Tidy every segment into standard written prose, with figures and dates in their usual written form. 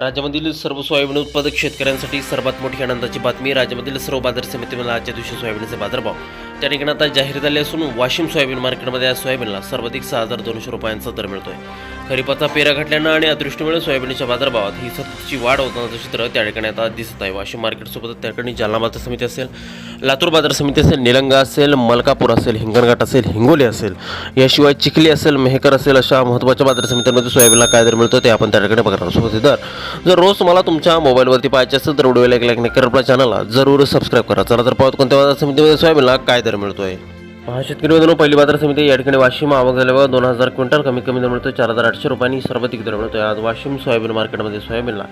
राज्यामधील सर्व सोयाबीन उत्पादक शेतकऱ्यांसाठी सर्वात मोठी आनंदाची बातमी. राज्यामधील सर्व बाजार समितीमध्ये आजच्या दिवशी सोयाबीनचे बाजारभाव त्या ठिकाणी आता जाहीर झाले असून वाशिम सोयाबीन मार्केटमध्ये आज सोयाबीनला सर्वाधिक 6,200 रुपयांचा दर मिळतोय. खरीपाचा पेरा घातल्यानं आणि अदृष्टीमुळे सोयाबीनच्या बाजारभावात ही सततची वाढ होतानाचं चित्र त्या ठिकाणी आता दिसत आहे. वाशिम मार्केटसोबत त्या ठिकाणी जालना बाजार समिती असेल, लातूर बाजार समिती असेल, निलंगा असेल, मलकापूर असेल, हिंगणघाट असेल, हिंगोली असेल, याशिवाय चिखली असेल, मेहकर असेल, अशा महत्त्वाच्या बाजार समित्यांमध्ये सोयाबीनला काय दर मिळतो ते आपण त्या ठिकाणी बघणार आहोत. जर रोज तुम्हाला तुमच्या मोबाईलवरती पाहायचे असेल तर व्हिडिओला एक लाईक नक्की करा, आपल्या चॅनलला जरूर सबस्क्राईब करा. चला तर पाहत कोणत्या बाजार समितीमध्ये सोयाबीनला काय दर मिळतोय. महाशेतकरी मित्रांनो, पहिली बाजार समिती या ठिकाणी वाशिम आवक झाल्यावर 2,000 क्विंटल कमीत कमी दर मिळतोय 4,800 रुपयांनी सर्वाधिक दर मिळतोय. आज वाशिम सोयाबीन मार्केटमध्ये सोयाबीनला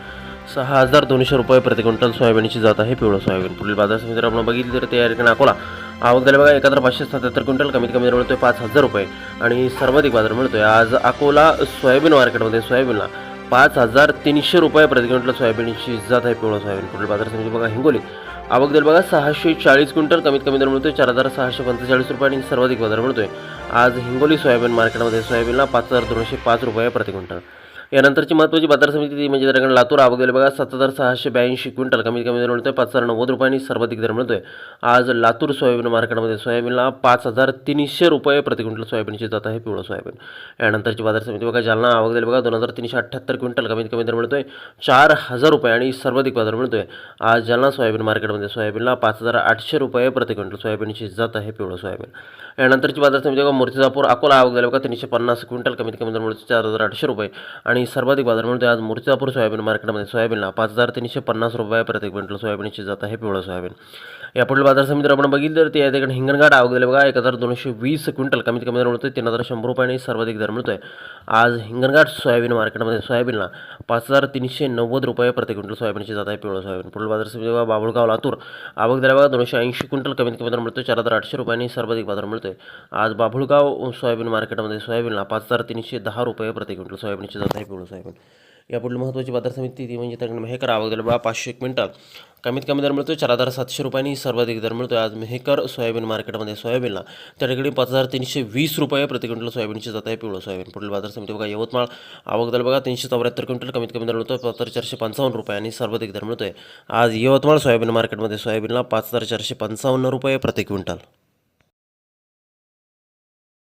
6,200 रुपये प्रति क्विंटल सोयाबीनची जात आहे पिवळं सोयाबीन. पुढील बाजार समिती आपण बघितली तर ते या ठिकाणी अकोला आवक झाल्या बघा 1,577 क्विंटल कमीत कमी दर मिळतोय 5,000 रुपये आणि सर्वाधिक बाजार मिळतोय. आज अकोला सोयाबीन मार्केटमध्ये सोयाबीनला 5,300 रुपये प्रति क्विंटल सोयाबीनची जात आहे पिवळं सोयाबीन. पुढील बाजार समिती बघा हिंगोली आवक दर बघा 640 क्विंटल कमीत कमी दर मिळतोय 4,645 रुपये आणि सर्वाधिक बाजार मिळतोय. आज हिंगोली सोयाबीन मार्केटमध्ये सोयाबीनला 5,205 रुपये प्रति क्विंटल. यानंतरची महत्त्वाची बाजार समिती ती म्हणजे त्या लातूर आवक दर बघा 7,682 क्विंटल कमीत कमी दर मिळतोय 5,090 रुपयांनी सर्वाधिक दर मिळतोय. आज लातूर सोयाबीन मार्केटमध्ये सोयाबीनला 5,300 रुपये प्रति क्विंटल सोयाबीनची जात आहे पिवळं सोयाबीन. यानंतरची बाजार समिती बघा जालना आवक दर बघा 2,378 क्विंटल कमीत कमी दर मिळतोय 4,000 रुपये आणि सर्वाधिक बाजार मिळतोय. आज जालना सोयाबीन मार्केटमध्ये सोयाबीनला 5,800 रुपये प्रति क्विंटल सोयाबीनची जात आहे पिवळं सोयाबीन. यानंतरची बाजार समिती बघा मूर्तिजापूर अकोला आवक दर बघा 350 क्विंटल कमीत कमी दर मिळतोय 4,800 रुपये आणि सर्वाधिक बाजार मिळतोय. आज मूर्तिजापूर सोयाबीन मार्केटमध्ये सोयाबीनला 5,350 रुपये प्रति क्विंटल सोयाबीनची जात आहे पिवळं सोयाबीन. यापुढील बाजार समिती आपण बघितलं तर ते या ठिकाणी हिंगणघाट आवक दर बघा 1,220 क्विंटल कमीत कमी दर मिळतोय 3,100 रुपये आणि सर्वाधिक दर मिळतोय. आज हिंगणघाट सोयाबीन मार्केटमध्ये सोयाबीनला 5,390 रुपये प्रति क्विंटल सोयाबीनची जात आहे पिवळं सोयाबीन. पुढील बाजार समिती बघा बाभुळगाव लातूर आवक दर बघा 280 क्विंटल कमीत कमी दर मिळतोय 4,800 रुपये आणि सर्वाधिक बाजार मिळतोय. आज बाभुळगाव सोयाबीन मार्केटमध्ये सोयाबीनला 5,310 रुपये प्रति क्विंटल सोयाबीनची जात आहे पिवळं सोयाबीन. यापुढील महत्त्वाची बाजार समिती ती म्हणजे त्याकडे मेहकर आवक दर बघा 500 क्विंटल कमीत कमी दर मिळतोय 4,700 रुपयांनी सर्वाधिक दर मिळतोय. आज मेहकर सोयाबीन मार्केटमध्ये सोयाबीनला त्या ठिकाणी 5,320 रुपये प्रति क्विंटल सोयाबीनची जात आहे पिवळं सोयाबीन. पुढील बाजार समिती बघा यवतमाळ आवक दर बघा 374 क्विंटल कमीत कमी दर मिळतोय 5,455 रुपये आणि सर्वाधिक दर मिळतोय. आज यवतमाळ सोयाबीन मार्केटमध्ये सोयाबीनला 5,455 रुपये प्रति क्विंटल.